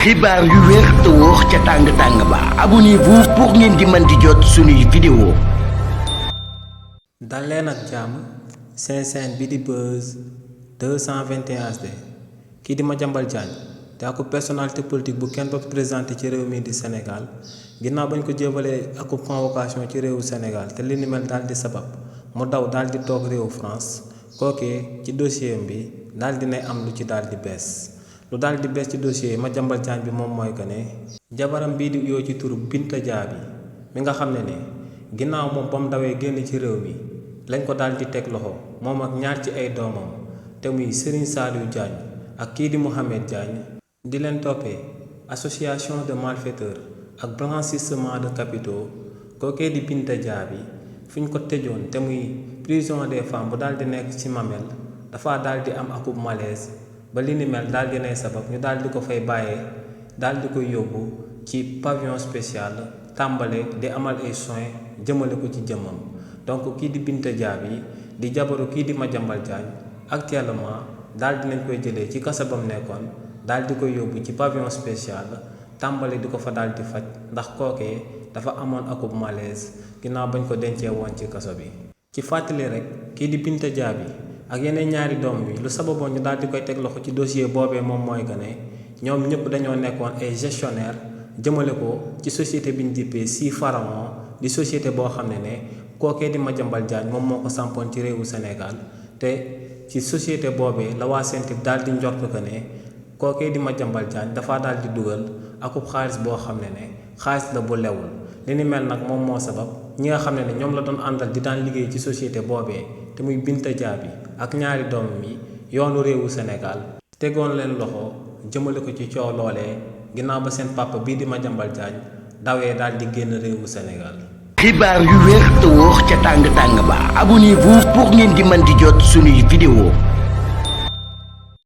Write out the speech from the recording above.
xibaar yu wér te wóor ca tàng ba abonnez-vous pour ngeen di mën di jot suñuy vidéo. dal leen ak jàmm seen chaîne bi di Buzz 221 HD kii di Madiambal Diagne te ak personnalité politique bu kenn doot présenté ci réew mi di Sénégal ginnaaw bañ ko jébalee ak convocation ci réewu Sénégal te li ni mel daal di sabab mu daw daal di toog réewu France kookee ci dossier bi daal di nay am lu ci daal di bees. lu daal di bees ci dossier Madiambal Diagne bi moom mooy que ne jabaram bii di yoo ci turu Binta Diaby mi nga xam ne ginnaaw moom ba mu dawee génn ci réew mi lañ ko daal di teg loxo moom ak ñaar ci ay doomam te muy Serigne Saliou Diagne ak kii di Mohamed Diagne di leen toppee association de malfaiteurs ak blanchissement de capitaux kookee di Binta Diaby fi ñu ko tëjoon te muy prison des femmes bu daal di nekk ci Mamel dafa daal di am akub malaise ba li ni mel daal di nay sabab ñu daal di ko fay bàyyee daal di koy yóbbu ci pavillon spécial tàmbale di amal ay soins jëmale ko ci jëmmam donc kii di Binta Diaby di jabaru kii di Madiambal Diagne actuellement daal di nañ koy jëlee ci kaso bam nekkoon daal di koy yóbbu ci pavillon spécial tàmbale di ko fa daal di faj ndax kookee dafa amoon akub malaise ginnaaw bañ ko dencee woon ci kaso bi. ci fàttali rek kii di Binta Diaby ak yeneen ñaari doom bi lu sababoon ñu daal di koy teg loxo ci dossier boobee moom mooy que ne ñoom ñëpp dañoo nekkoon ay gestionnaire jëmale ko ci société bi ñu dippee Sea Pharaon di société boo xam ne kookee di Madiambal Diagne moom moo ko sampoon ci réewu Sénégal te ci société boobee la waa Sentip daal di njort que ne kookee di Madiambal Diagne dafa daal di dugal akub xaalis boo xam ne xaalis la bu lewul li ni mel nag moom moo sabab ñi nga xam ne ñoom la doon àndal di daan liggéey ci société boobee te muy Binta Diaby ak ñaari doomam yi yoonu réewu Sénégal tegoon leen loxo jëmale ko ci coow loolee ginnaaw ba seen papa bii di Madiambal Diagne dawee daal di génn réewu Sénégal. xibaar yu wér te wóor ca tàng ba abonnez-vous pour ngeen di mën di jot suñuy vidéo.